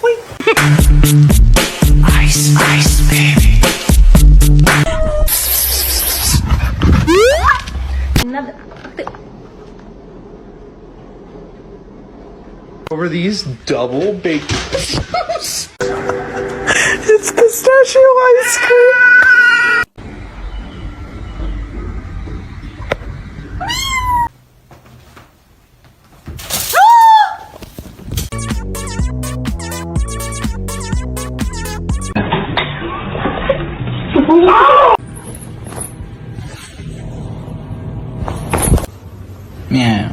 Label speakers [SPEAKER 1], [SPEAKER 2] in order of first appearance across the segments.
[SPEAKER 1] Wait. Ice, ice, baby. Over these double baked potatoes. It's pistachio ice cream. Meow.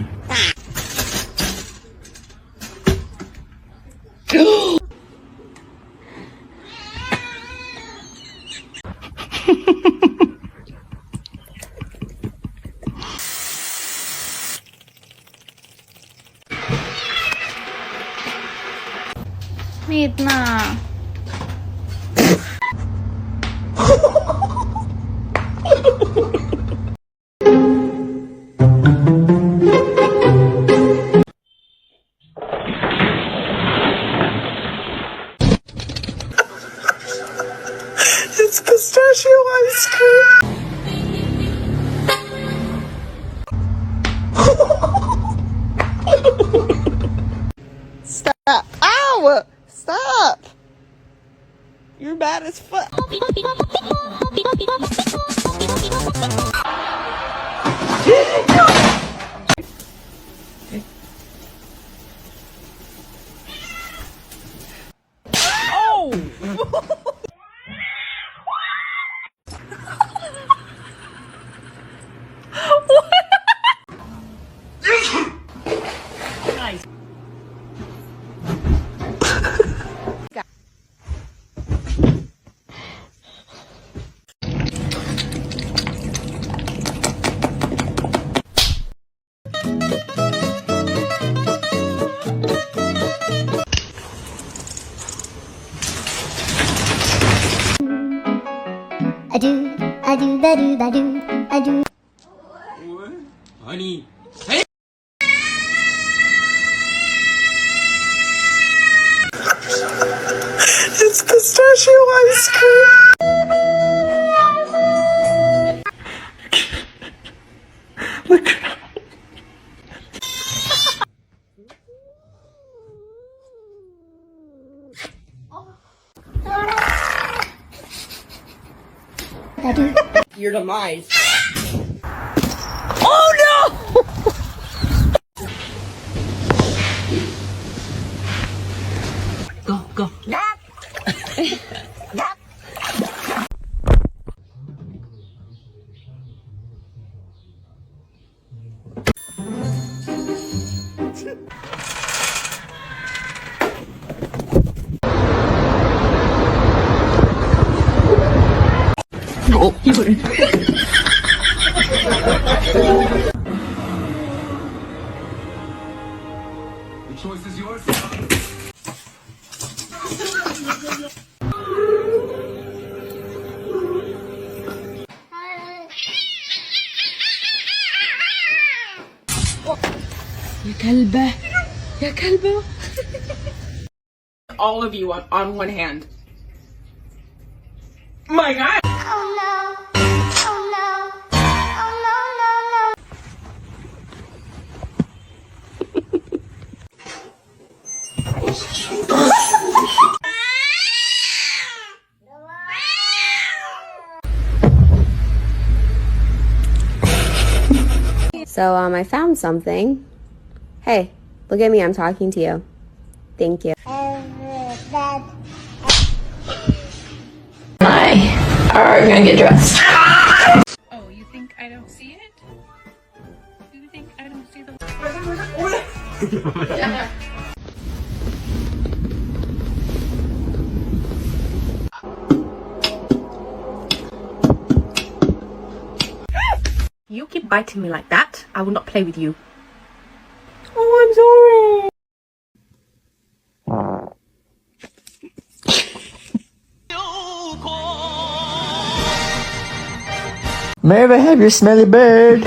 [SPEAKER 2] Wait na.
[SPEAKER 1] It's pistachio ice cream.
[SPEAKER 3] Stop. Ow! Stop! You're bad as fuck.
[SPEAKER 4] I do, ba-do, I do.
[SPEAKER 5] Honey.
[SPEAKER 1] It's pistachio ice cream. Look.
[SPEAKER 3] Your demise.
[SPEAKER 1] Oh no!
[SPEAKER 5] Go. The choice is yours.
[SPEAKER 3] يا كلبة يا كلبة.
[SPEAKER 6] All of you on one hand. My God.
[SPEAKER 4] Oh no, oh no, oh no, no, no.
[SPEAKER 7] So, I found something. Hey, look at me, I'm talking to you. Thank you.
[SPEAKER 2] I are gonna get dressed.
[SPEAKER 6] Oh, you think I don't see it? You think I don't see the...
[SPEAKER 8] You keep biting me like that, I will not play with you.
[SPEAKER 3] Oh, I'm sorry.
[SPEAKER 1] May I have your smelly bird?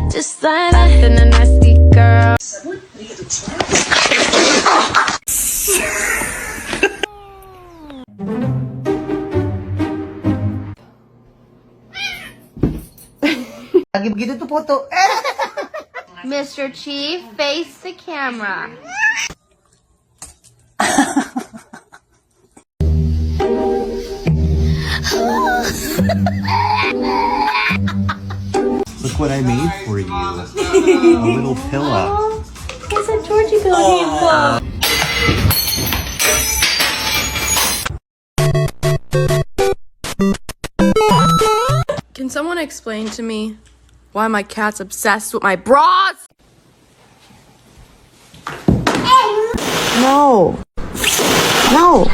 [SPEAKER 4] Just like that, then a nasty girl.
[SPEAKER 3] Lagi begitu tuh foto.
[SPEAKER 2] Mr. Chief, face the camera.
[SPEAKER 9] Look what I made for you. A little pillow.
[SPEAKER 2] It's a Georgie pillow.
[SPEAKER 10] Can someone explain to me why my cat's obsessed with my bras?
[SPEAKER 3] No. No.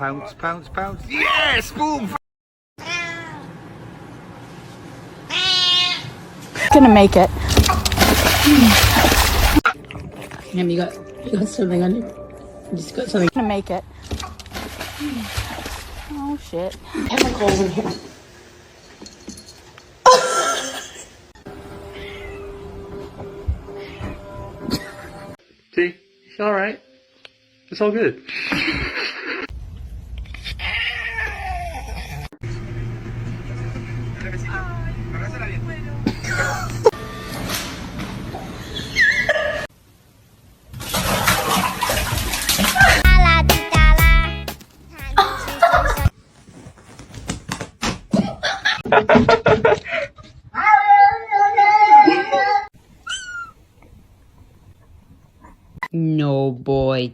[SPEAKER 9] Pounce, pounce, pounce. Yes! Boom!
[SPEAKER 8] Gonna make it.
[SPEAKER 5] You got something on you. You just got something.
[SPEAKER 8] Gonna make it. Oh shit.
[SPEAKER 5] Chemicals in here.
[SPEAKER 11] See? It's alright. It's all good.
[SPEAKER 5] No, boy.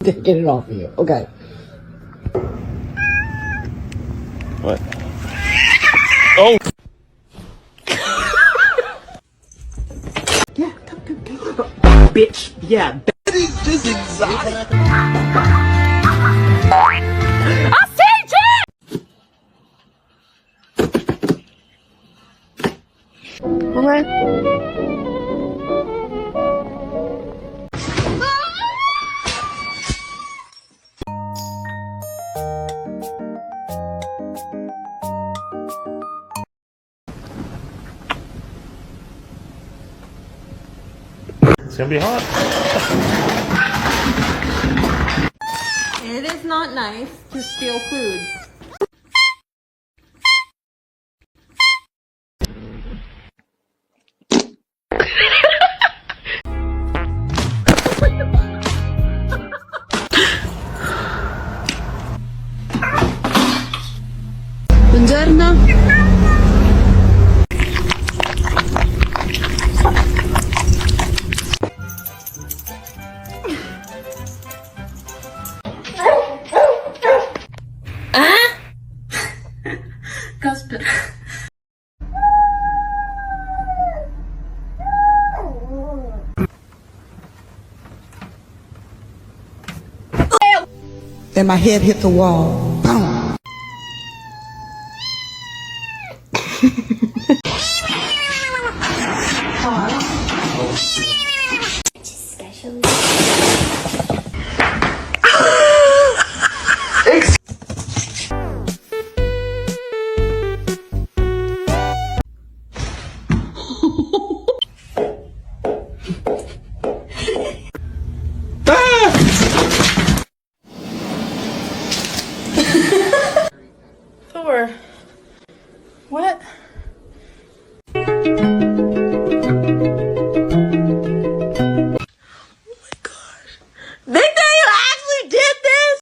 [SPEAKER 5] Get it off of you. Okay.
[SPEAKER 1] What? Oh!
[SPEAKER 5] Yeah, come. Bitch, yeah.
[SPEAKER 1] It's just exotic.
[SPEAKER 11] It's gonna be hot.
[SPEAKER 3] It is not nice to steal food.
[SPEAKER 10] Buongiorno.
[SPEAKER 5] Then my head hit the wall. Boom.
[SPEAKER 10] Thor. What?
[SPEAKER 3] Victor, you actually did this?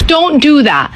[SPEAKER 10] Don't do that.